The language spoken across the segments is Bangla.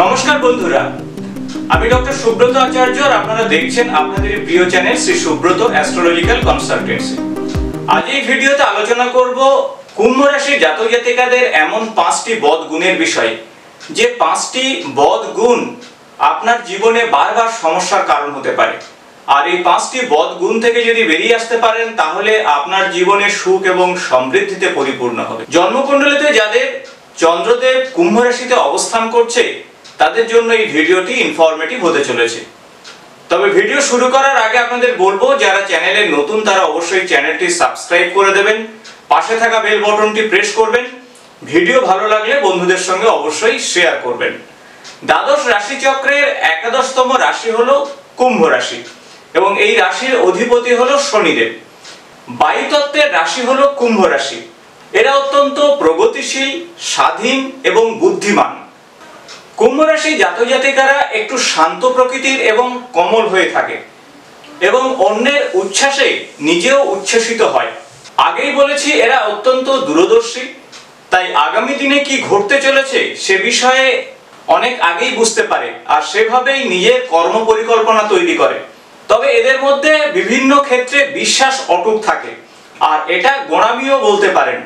নমস্কার বন্ধুরা, আমি ডক্টর সুব্রত আচার্য আর আপনারা দেখছেন আপনাদের প্রিয় channel Shri Subrata astrological consultancy. আজ এই ভিডিওতে আলোচনা করব কুম্ভ রাশির জাতক জাতিকাদের এমন 5টি বদ গুণের বিষয়ে, যে 5টি বদ গুণ আপনার জীবনে বারবার সমস্যার কারণ হতে পারে। আর এই 5টি বদ গুণ থেকে যদি বেরিয়ে আসতে পারেন তাহলে আপনার জীবনে সুখ এবং সমৃদ্ধিতে পরিপূর্ণ হবে। জন্মকুণ্ডলিতে যাদের চন্দ্রদেব কুম্ভ রাশিতে অবস্থান করছে তাদের জন্য এই ভিডিওটি ইনফরমেটিভ হতে চলেছে। তবে ভিডিও শুরু করার আগে আপনাদের বলবো, যারা চ্যানেলে নতুন তারা অবশ্যই চ্যানেলটি সাবস্ক্রাইব করে দেবেন, পাশে থাকা বেল বাটনটি প্রেস করবেন, ভিডিও ভালো লাগলে বন্ধুদের সঙ্গে অবশ্যই শেয়ার করবেন। দ্বাদশ রাশিচক্রের 11তম রাশি হলো কুম্ভ রাশি এবং এই রাশির অধিপতি হলো শনিদেব। বায়ুতত্ত্বের রাশি হলো কুম্ভ রাশি। এরা অত্যন্ত প্রগতিশীল, স্বাধীন এবং বুদ্ধিমান। কুম্ভ রাশি জাতক জাতিকারা একটু শান্ত প্রকৃতির এবং কোমল হয়ে থাকে এবং অন্যের উচ্ছ্বাসে নিজেও উচ্ছ্বসিত হয়। আগেই বলেছি এরা অত্যন্ত দূরদর্শী, তাই আগামী দিনে কি ঘটতে চলেছে সে বিষয়ে অনেক আগেই বুঝতে পারে আর সেভাবেই নিজের কর্ম পরিকল্পনা তৈরি করে। তবে এদের মধ্যে বিভিন্ন ক্ষেত্রে বিশ্বাস অটুট থাকে আর এটা গোঁড়ামিও বলতে পারেন।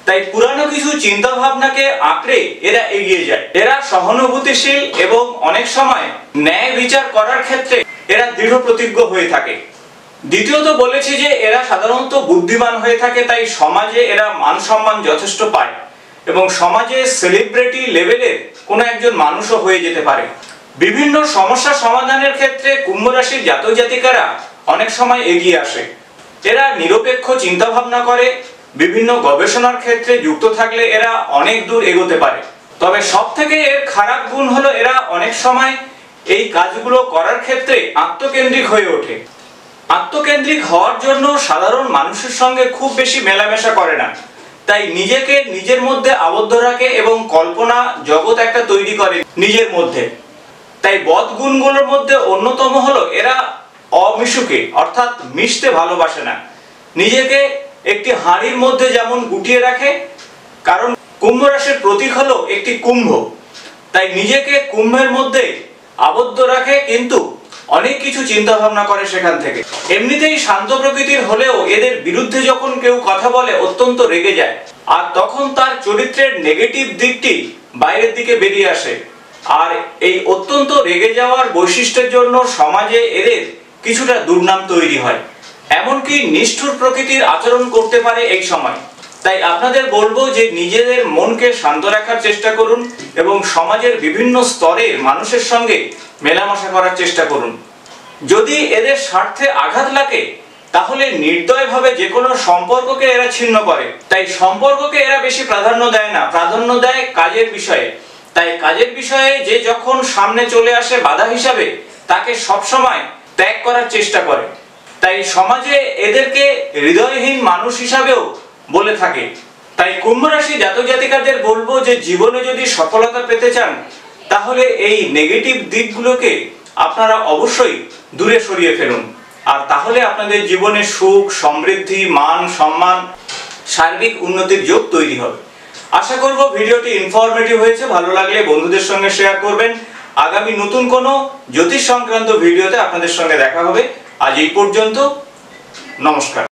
তাই পুরানো কিছু চিন্তা ভাবনাকে আঁকড়ে এরা এগিয়ে যায়। এরা সহানুভূতিশীল এবং অনেক সময় ন্যায় বিচার করার ক্ষেত্রে এরা দৃঢ় প্রতিজ্ঞ হয়ে থাকে। দ্বিতীয়ত বলেছি যে এরা সাধারণত বুদ্ধিমান হয়ে থাকে, তাই সমাজে এরা মান সম্মান যথেষ্ট পায় এবং সমাজে সেলিব্রিটি লেভেলের কোনো একজন মানুষও হয়ে যেতে পারে। বিভিন্ন সমস্যা সমাধানের ক্ষেত্রে কুম্ভ রাশির জাতক জাতিকারা অনেক সময় এগিয়ে আসে। এরা নিরপেক্ষ চিন্তা ভাবনা করে, বিভিন্ন গবেষণার ক্ষেত্রে যুক্ত থাকলে এরা অনেক দূর এগোতে পারে। তবে সবথেকে এর খারাপ গুণ হলো এরা অনেক সময় এই কাজগুলো করার ক্ষেত্রে আত্মকেন্দ্রিক হয়ে ওঠে। আত্মকেন্দ্রিক হওয়ার জন্য সাধারণ মানুষের সঙ্গে খুব বেশি মেলামেশা করে না, তাই নিজেকে নিজের মধ্যে আবদ্ধ রাখে এবং কল্পনা জগৎ একটা তৈরি করে নিজের মধ্যে। তাই বদ গুণগুলোর মধ্যে অন্যতম হলো এরা অমিশুকে, অর্থাৎ মিশতে ভালোবাসে না। নিজেকে একটি হাঁড়ির মধ্যে যেমন গুটিয়ে রাখে, কারণ কুম্ভ রাশির প্রতীক হলো একটি কুম্ভ, তাই নিজেকে কুম্ভের মধ্যে আবদ্ধ রাখে, কিন্তু অনেক কিছু চিন্তা ভাবনা করে সেখান থেকে। এমনিতেই শান্ত প্রকৃতির হলেও এদের বিরুদ্ধে যখন কেউ কথা বলে অত্যন্ত রেগে যায় আর তখন তার চরিত্রের নেগেটিভ দিকটি বাইরের দিকে বেরিয়ে আসে। আর এই অত্যন্ত রেগে যাওয়ার বৈশিষ্ট্যের জন্য সমাজে এদের কিছুটা দুর্নাম তৈরি হয়, এমনকি নিষ্ঠুর প্রকৃতির আচরণ করতে পারে এই সময়। তাই আপনাদের বলবো যে নিজেদের মনকে শান্ত রাখার চেষ্টা করুন এবং সমাজের বিভিন্ন স্তরের মানুষের সঙ্গে মেলামেশা করার চেষ্টা করুন। যদি এদের স্বার্থে আঘাত লাগে তাহলে নির্দয়ভাবে যে কোনো সম্পর্ককে এরা ছিন্ন করে। তাই সম্পর্ককে এরা বেশি প্রাধান্য দেয় না, প্রাধান্য দেয় কাজের বিষয়ে। তাই কাজের বিষয়ে যে যখন সামনে চলে আসে বাধা হিসাবে, তাকে সবসময় ত্যাগ করার চেষ্টা করে। তাই সমাজে এদেরকে হৃদয়হীন মানুষ হিসাবেও বলে থাকে। তাই কুম্ভ রাশি জাতক জাতিকাদের বলবো যে জীবনে যদি সফলতা পেতে চান তাহলে এই নেগেটিভ দিকগুলোকে আপনারা অবশ্যই দূরে সরিয়ে ফেলুন, আর তাহলে আপনাদের জীবনে সুখ, সমৃদ্ধি, মান সম্মান, সার্বিক উন্নতির যোগ তৈরি হবে। আশা করব ভিডিওটি ইনফরমেটিভ হয়েছে। ভালো লাগলে বন্ধুদের সঙ্গে শেয়ার করবেন। আগামী নতুন কোনো জ্যোতিষ সংক্রান্ত ভিডিওতে আপনাদের সঙ্গে দেখা হবে। আজ এই পর্যন্ত, নমস্কার।